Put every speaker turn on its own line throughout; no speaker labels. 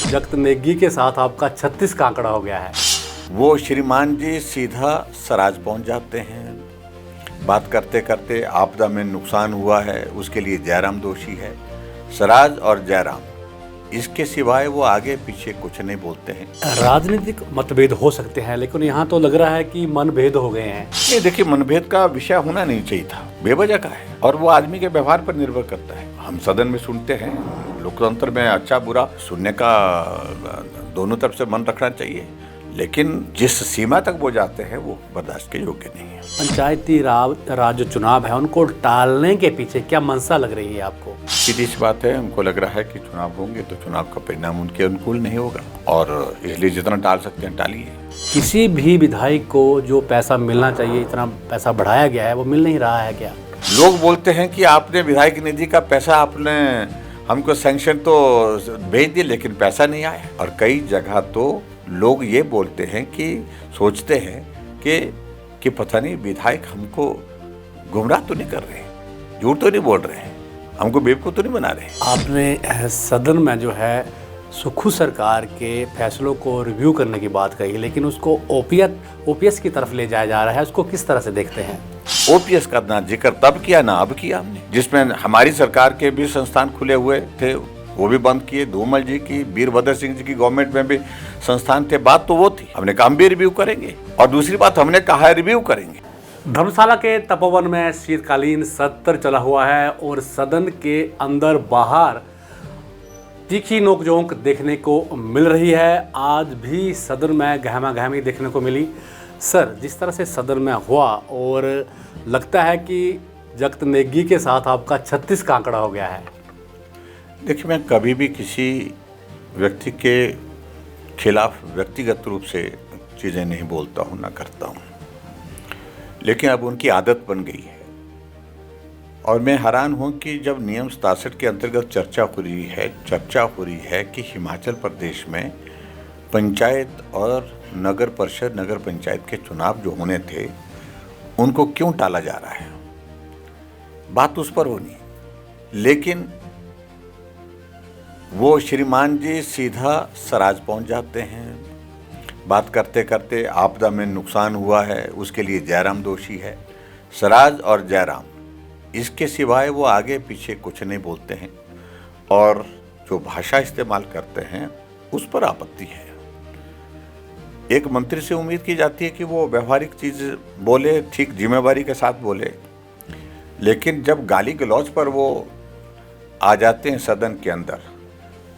जख्त नेगी के साथ आपका 36 का आंकड़ा हो गया है।
वो श्रीमान जी सीधा सराज पहुंच जाते हैं। बात करते करते आपदा में नुकसान हुआ है, उसके लिए जयराम दोषी है। सराज और जयराम, इसके सिवाय वो आगे पीछे कुछ नहीं बोलते हैं।
राजनीतिक मतभेद हो सकते हैं, लेकिन यहाँ तो लग रहा है कि मनभेद हो गए हैं।
ये देखिए, मनभेद का विषय होना नहीं चाहिए था, बेवजह का है और वो आदमी के व्यवहार पर निर्भर करता है। हम सदन में सुनते हैं, लोकतंत्र में अच्छा बुरा सुनने का दोनों तरफ से मन रखना चाहिए, लेकिन जिस सीमा तक वो जाते हैं वो बर्दाश्त के योग्य नहीं है।
पंचायती राज जो चुनाव है उनको टालने के पीछे क्या मंशा लग रही है आपको?
सीधी सी बात है, उनको लग रहा है कि चुनाव होंगे तो चुनाव का परिणाम उनके अनुकूल नहीं होगा और इसलिए जितना टाल सकते हैं टालिए।
किसी भी विधायक को जो पैसा मिलना चाहिए, इतना पैसा बढ़ाया गया है, वो मिल नहीं रहा है क्या?
लोग बोलते हैं कि आपने विधायक निधि का पैसा आपने हमको सैंक्शन तो भेज दिया लेकिन पैसा नहीं आया। और कई जगह तो लोग ये बोलते हैं कि सोचते हैं कि पता नहीं विधायक हमको गुमराह तो नहीं कर रहे, झूठ तो नहीं बोल रहे हैं, हमको बेवकूफ तो नहीं बना रहे।
आपने सदन में जो है सुखू सरकार के फैसलों को रिव्यू करने की बात कही, लेकिन उसको ओपीएस की तरफ ले जाया जा रहा है, उसको किस तरह से देखते हैं?
ओपीएस का ना जिक्र तब किया ना अब किया हमने, जिसमें हमारी सरकार के भी संस्थान खुले हुए थे वो भी बंद किए। धूमल जी की, वीरभद्र सिंह जी की गवर्नमेंट में भी संस्थान थे। बात तो वो थी, हमने कहा हम भी रिव्यू करेंगे और दूसरी बात हमने कहा रिव्यू करेंगे।
धर्मशाला के तपोवन में शीतकालीन सत्र चला हुआ है और सदन के अंदर बाहर तीखी नोकझोंक देखने को मिल रही है। आज भी सदन में गहमा-गहमी देखने को मिली। सर, जिस तरह से सदन में हुआ और लगता है कि जख्त नेगी के साथ आपका 36 का आंकड़ा हो गया है।
देखिए, मैं कभी भी किसी व्यक्ति के खिलाफ व्यक्तिगत रूप से चीज़ें नहीं बोलता हूँ, ना करता हूँ, लेकिन अब उनकी आदत बन गई है। और मैं हैरान हूँ कि जब नियम 67 के अंतर्गत चर्चा हो रही है कि हिमाचल प्रदेश में पंचायत और नगर परिषद, नगर पंचायत के चुनाव जो होने थे उनको क्यों टाला जा रहा है। बात उस पर होनी, लेकिन वो श्रीमान जी सीधा सराज पहुंच जाते हैं। बात करते करते आपदा में नुकसान हुआ है, उसके लिए जयराम दोषी है। सराज और जयराम, इसके सिवाय वो आगे पीछे कुछ नहीं बोलते हैं और जो भाषा इस्तेमाल करते हैं उस पर आपत्ति है। एक मंत्री से उम्मीद की जाती है कि वो व्यवहारिक चीज़ बोले, ठीक जिम्मेवारी के साथ बोले, लेकिन जब गाली गलौज पर वो आ जाते हैं सदन के अंदर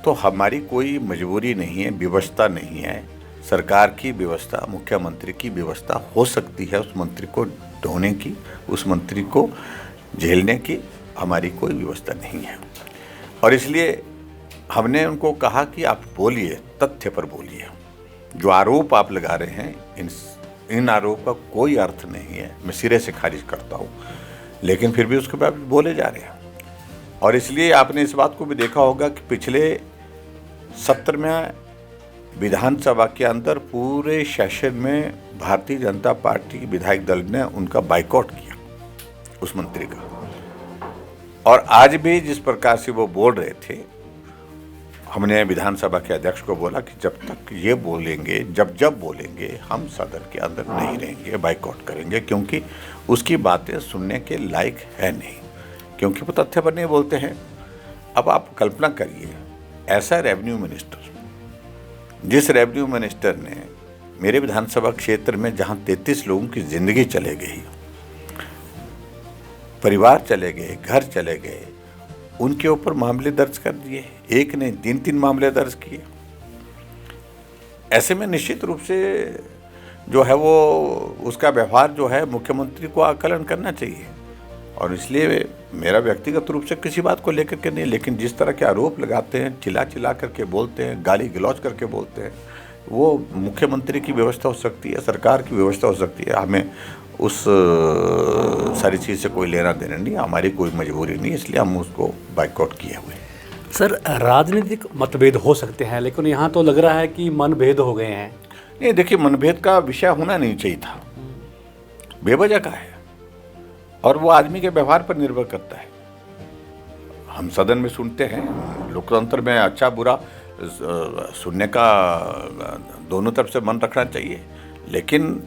तो हमारी कोई मजबूरी नहीं है, विवशता नहीं है। सरकार की व्यवस्था, मुख्यमंत्री की व्यवस्था हो सकती है उस मंत्री को ढोने की, उस मंत्री को झेलने की हमारी कोई व्यवस्था नहीं है। और इसलिए हमने उनको कहा कि आप बोलिए, तथ्य पर बोलिए। जो आरोप आप लगा रहे हैं इन आरोप का कोई अर्थ नहीं है, मैं सिरे से खारिज करता हूँ, लेकिन फिर भी उसके बाद बोले जा रहे हैं। और इसलिए आपने इस बात को भी देखा होगा कि पिछले सत्र में विधानसभा के अंदर पूरे सेशन में भारतीय जनता पार्टी विधायक दल ने उनका बाइकआउट किया उस मंत्री का। और आज भी जिस प्रकार से वो बोल रहे थे, हमने विधानसभा के अध्यक्ष को बोला कि जब तक ये बोलेंगे, जब बोलेंगे, हम सदन के अंदर नहीं रहेंगे, बाइकआउट करेंगे, क्योंकि उसकी बातें सुनने के लायक है नहीं, क्योंकि वो तथ्य पर नहीं बोलते हैं। अब आप कल्पना करिए, ऐसा रेवेन्यू मिनिस्टर, जिस रेवेन्यू मिनिस्टर ने मेरे विधानसभा क्षेत्र में जहां 33 लोगों की जिंदगी चले गई, परिवार चले गए, घर चले गए, उनके ऊपर मामले दर्ज कर दिए, एक नहीं 3 मामले दर्ज किए। ऐसे में निश्चित रूप से जो है वो उसका व्यवहार जो है मुख्यमंत्री को आकलन करना चाहिए। और इसलिए मेरा व्यक्तिगत रूप से किसी बात को लेकर के नहीं, लेकिन जिस तरह के आरोप लगाते हैं, चिल्ला करके बोलते हैं, गाली गलौज करके बोलते हैं, वो मुख्यमंत्री की व्यवस्था हो सकती है, सरकार की व्यवस्था हो सकती है। हमें उस सारी चीज़ से कोई लेना देना नहीं, हमारी कोई मजबूरी नहीं, इसलिए हम उसको बाइकआउट किए हुए हैं।
सर, राजनीतिक मतभेद हो सकते हैं, लेकिन यहाँ तो लग रहा है कि मनभेद हो गए हैं।
नहीं, देखिए, मनभेद का विषय होना नहीं चाहिए था, बेवजह का है और वो आदमी के व्यवहार पर निर्भर करता है। हम सदन में सुनते हैं, लोकतंत्र में अच्छा बुरा सुनने का दोनों तरफ से मन रखना चाहिए, लेकिन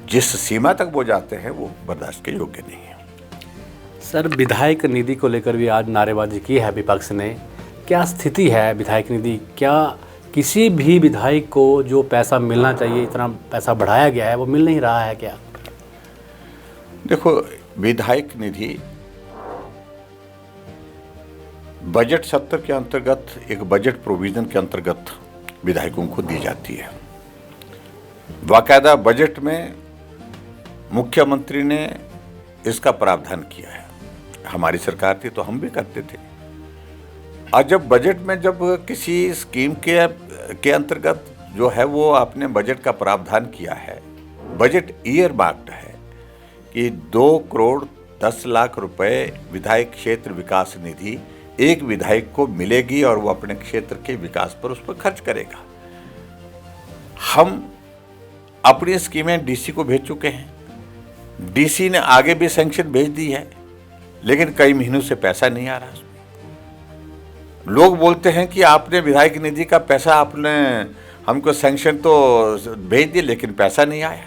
जिस सीमा तक वो जाते हैं वो बर्दाश्त के योग्य नहीं है।
सर, विधायक निधि को लेकर भी आज नारेबाजी की है विपक्ष ने। क्या स्थिति है विधायक निधि? क्या किसी भी विधायक को जो पैसा मिलना चाहिए, इतना पैसा बढ़ाया गया है, वो मिल नहीं रहा है क्या?
देखो, विधायक निधि बजट सत्र के अंतर्गत, एक बजट प्रोविजन के अंतर्गत विधायकों को दी जाती है। बाकायदा बजट में मुख्यमंत्री ने इसका प्रावधान किया है। हमारी सरकार थी तो हम भी करते थे। और जब बजट में जब किसी स्कीम के अंतर्गत जो है वो आपने बजट का प्रावधान किया है, बजट ईयर मार्क्ड है कि 2,10,00,000 रुपए विधायक क्षेत्र विकास निधि एक विधायक को मिलेगी और वो अपने क्षेत्र के विकास पर उस पर खर्च करेगा। हम अपनी स्कीमें डीसी को भेज चुके हैं, डीसी ने आगे भी सैंक्शन भेज दी है, लेकिन कई महीनों से पैसा नहीं आ रहा उसमें। लोग बोलते हैं कि आपने विधायक निधि का पैसा आपने हमको सैंक्शन तो भेज दिए, लेकिन पैसा नहीं आया।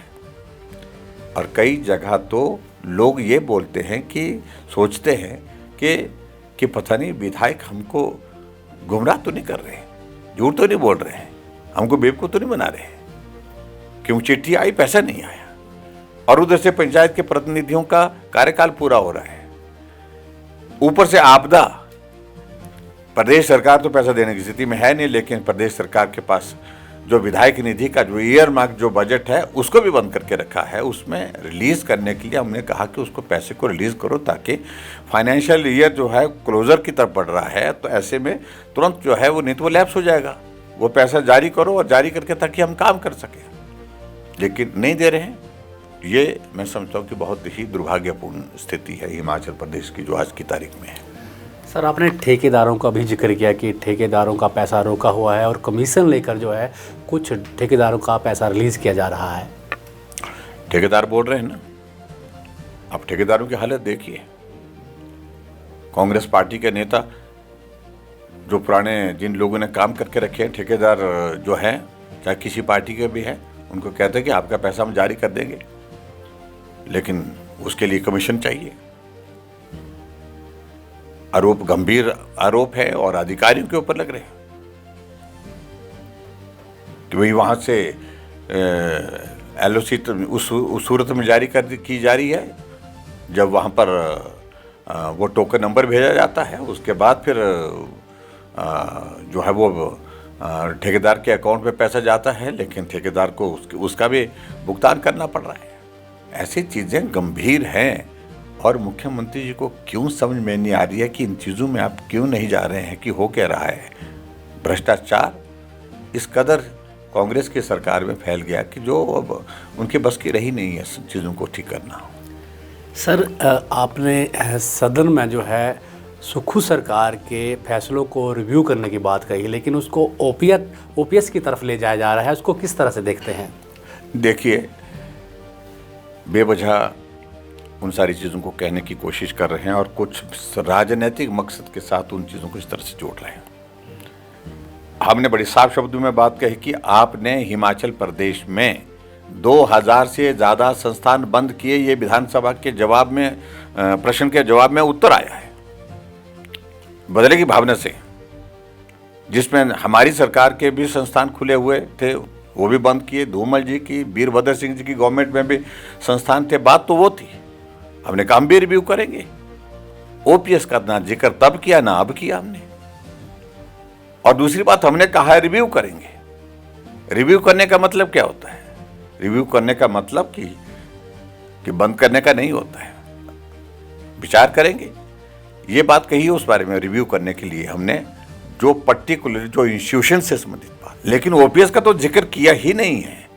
और कई जगह तो लोग ये बोलते हैं कि सोचते हैं कि पता नहीं विधायक हमको गुमराह तो नहीं कर रहे हैं, झूठ तो नहीं बोल रहे हैं, हमको बेवकूफ़ तो नहीं बना रहे हैं, क्यों चिट्ठी आई पैसा नहीं आया। और उधर से पंचायत के प्रतिनिधियों का कार्यकाल पूरा हो रहा है, ऊपर से आपदा। प्रदेश सरकार तो पैसा देने की स्थिति में है नहीं, लेकिन प्रदेश सरकार के पास जो विधायक निधि का जो ईयर मार्क जो बजट है उसको भी बंद करके रखा है। उसमें रिलीज करने के लिए हमने कहा कि उसको पैसे को रिलीज करो, ताकि फाइनेंशियल ईयर जो है क्लोजर की तरफ बढ़ रहा है, तो ऐसे में तुरंत जो है वो नहीं तो वो लैप्स हो जाएगा। वो पैसा जारी करो और जारी करके ताकि हम काम कर सकें, लेकिन नहीं दे रहे हैं। ये मैं समझता हूँ कि बहुत ही दुर्भाग्यपूर्ण स्थिति है हिमाचल प्रदेश की जो आज की तारीख में है।
सर, आपने ठेकेदारों का भी जिक्र किया कि ठेकेदारों का पैसा रोका हुआ है और कमीशन लेकर जो है कुछ ठेकेदारों का पैसा रिलीज़ किया जा रहा है।
ठेकेदार बोल रहे हैं ना, अब ठेकेदारों की हालत देखिए। कांग्रेस पार्टी के नेता जो पुराने जिन लोगों ने काम करके रखे हैं, ठेकेदार जो हैं, चाहे किसी पार्टी के भी हैं, उनको कहते हैं कि आपका पैसा हम जारी कर देंगे, लेकिन उसके लिए कमीशन चाहिए। आरोप गंभीर आरोप है और अधिकारियों के ऊपर लग रहे हैं कि भाई वहां से एलओसी उस सूरत में जारी की जा रही है जब वहां पर वो टोकन नंबर भेजा जाता है, उसके बाद फिर जो है वो ठेकेदार के अकाउंट में पैसा जाता है, लेकिन ठेकेदार को उसका भी भुगतान करना पड़ रहा है। ऐसी चीज़ें गंभीर हैं और मुख्यमंत्री जी को क्यों समझ में नहीं आ रही है कि इन चीज़ों में आप क्यों नहीं जा रहे हैं कि हो क्या रहा है। भ्रष्टाचार इस कदर कांग्रेस की सरकार में फैल गया कि जो अब उनके बस की रही नहीं है चीज़ों को ठीक करना।
सर, आपने सदन में जो है सुक्खू सरकार के फैसलों को रिव्यू करने की बात कही, लेकिन उसको ओपीएस की तरफ ले जाया जा रहा है, उसको किस तरह से देखते हैं?
देखिए, बेवजह उन सारी चीज़ों को कहने की कोशिश कर रहे हैं और कुछ राजनीतिक मकसद के साथ उन चीज़ों को इस तरह से जोड़ रहे हैं। हमने बड़ी साफ शब्दों में बात कही कि आपने हिमाचल प्रदेश में 2000 से ज़्यादा संस्थान बंद किए। ये विधानसभा के जवाब में, प्रश्न के जवाब में उत्तर आया है बदले की भावना से, जिसमें हमारी सरकार के भी संस्थान खुले हुए थे, वो भी बंद किए। धूमल जी की, वीरभद्र सिंह जी की गवर्नमेंट में भी संस्थान थे। बात तो वो थी, हमने काम भी रिव्यू करेंगे। ओपीएस का ना जिक्र तब किया ना अब किया हमने। और दूसरी बात, हमने कहा है रिव्यू करेंगे। रिव्यू करने का मतलब क्या होता है? रिव्यू करने का मतलब कि बंद करने का नहीं होता है, विचार करेंगे। ये बात कही है उस बारे में रिव्यू करने के लिए हमने, जो पर्टिकुलर जो इंस्टीट्यूशन से संबंधित बात, लेकिन ओपीएस का तो जिक्र किया ही नहीं है।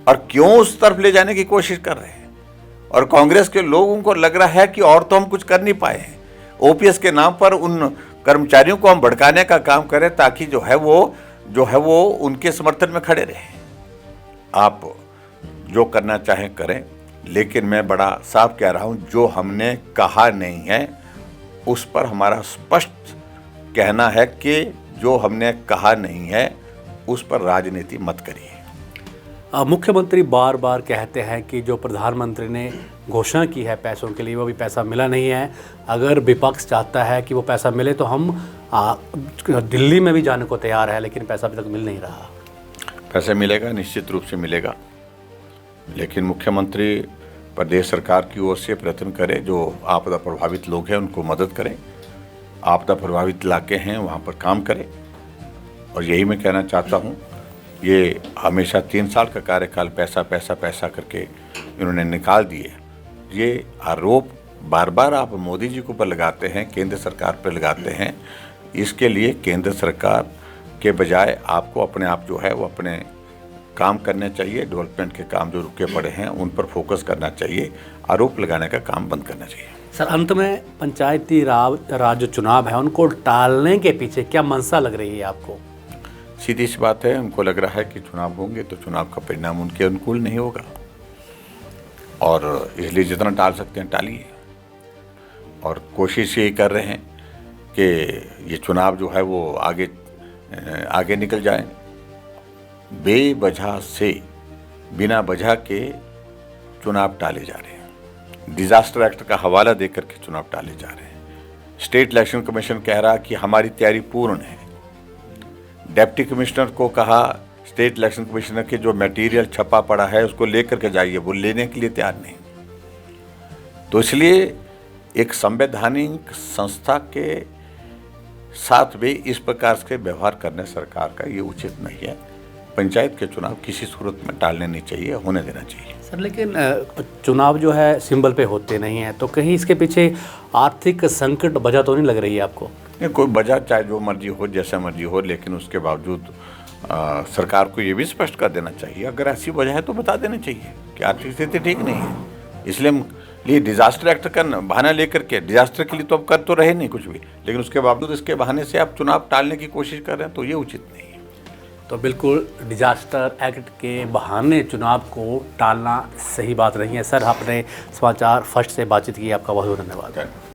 और क्यों उस तरफ ले जाने की कोशिश कर रहे हैं? और कांग्रेस के लोगों को लग रहा है कि और तो हम कुछ कर नहीं पाए हैं। ओपीएस के नाम पर उन कर्मचारियों को हम भड़काने का काम करें ताकि जो है वो उनके समर्थन में खड़े रहें। आप जो करना चाहें करें, लेकिन मैं बड़ा साफ कह रहा हूं, जो हमने कहा नहीं है उस पर हमारा स्पष्ट कहना है कि जो हमने कहा नहीं है उस पर राजनीति मत करिए।
मुख्यमंत्री बार बार कहते हैं कि जो प्रधानमंत्री ने घोषणा की है पैसों के लिए वो भी पैसा मिला नहीं है। अगर विपक्ष चाहता है कि वो पैसा मिले तो हम दिल्ली में भी जाने को तैयार है, लेकिन पैसा अभी तक मिल नहीं रहा।
पैसा मिलेगा, निश्चित रूप से मिलेगा, लेकिन मुख्यमंत्री प्रदेश सरकार की ओर से प्रयत्न करें, जो आपदा प्रभावित लोग हैं उनको मदद करें, आपदा प्रभावित इलाके हैं वहाँ पर काम करें। और यही मैं कहना चाहता हूँ, ये हमेशा 3 साल का कार्यकाल पैसा पैसा पैसा करके इन्होंने निकाल दिए। ये आरोप बार बार आप मोदी जी के ऊपर लगाते हैं, केंद्र सरकार पर लगाते हैं। इसके लिए केंद्र सरकार के बजाय आपको अपने आप जो है वो अपने काम करने चाहिए। डेवलपमेंट के काम जो रुके पड़े हैं उन पर फोकस करना चाहिए, आरोप लगाने का काम बंद करना चाहिए।
सर, अंत में पंचायती राज जो चुनाव है उनको टालने के पीछे क्या मंशा लग रही है आपको?
सीधी सी बात है, हमको लग रहा है कि चुनाव होंगे तो चुनाव का परिणाम उनके अनुकूल नहीं होगा, और इसलिए जितना टाल सकते हैं टालिए। और कोशिश यही कर रहे हैं कि ये चुनाव जो है वो आगे निकल जाए। बेवजह से, बिना वजह के चुनाव टाले जा रहे हैं। डिजास्टर एक्ट का हवाला देकर के चुनाव टाले जा रहे हैं। स्टेट इलेक्शन कमीशन कह रहा कि हमारी तैयारी पूर्ण है। डिप्टी कमिश्नर को कहा, स्टेट इलेक्शन कमिश्नर के जो मटेरियल छपा पड़ा है उसको लेकर के जाइए, वो लेने के लिए तैयार नहीं। तो इसलिए एक संवैधानिक संस्था के साथ भी इस प्रकार से व्यवहार करने सरकार का ये उचित नहीं है। पंचायत के चुनाव किसी सूरत में टालने नहीं चाहिए, होने देना चाहिए।
सर, लेकिन चुनाव जो है सिंबल पे होते नहीं हैं, तो कहीं इसके पीछे आर्थिक संकट वजह तो नहीं लग रही है आपको?
नहीं, कोई वजह चाहे जो मर्जी हो, जैसा मर्जी हो, लेकिन उसके बावजूद सरकार को ये भी स्पष्ट कर देना चाहिए, अगर ऐसी वजह है तो बता देना चाहिए कि आर्थिक स्थिति ठीक नहीं है। इसलिए डिजास्टर एक्ट का बहाना लेकर के, डिजास्टर के लिए तो अब कर तो रहे नहीं कुछ भी, लेकिन उसके बावजूद इसके बहाने से आप चुनाव टालने की कोशिश कर रहे हैं, तो ये उचित नहीं है।
तो बिल्कुल डिजास्टर एक्ट के बहाने चुनाव को टालना सही बात नहीं है। सर, आपने समाचार फर्स्ट से बातचीत की, आपका बहुत बहुत धन्यवाद।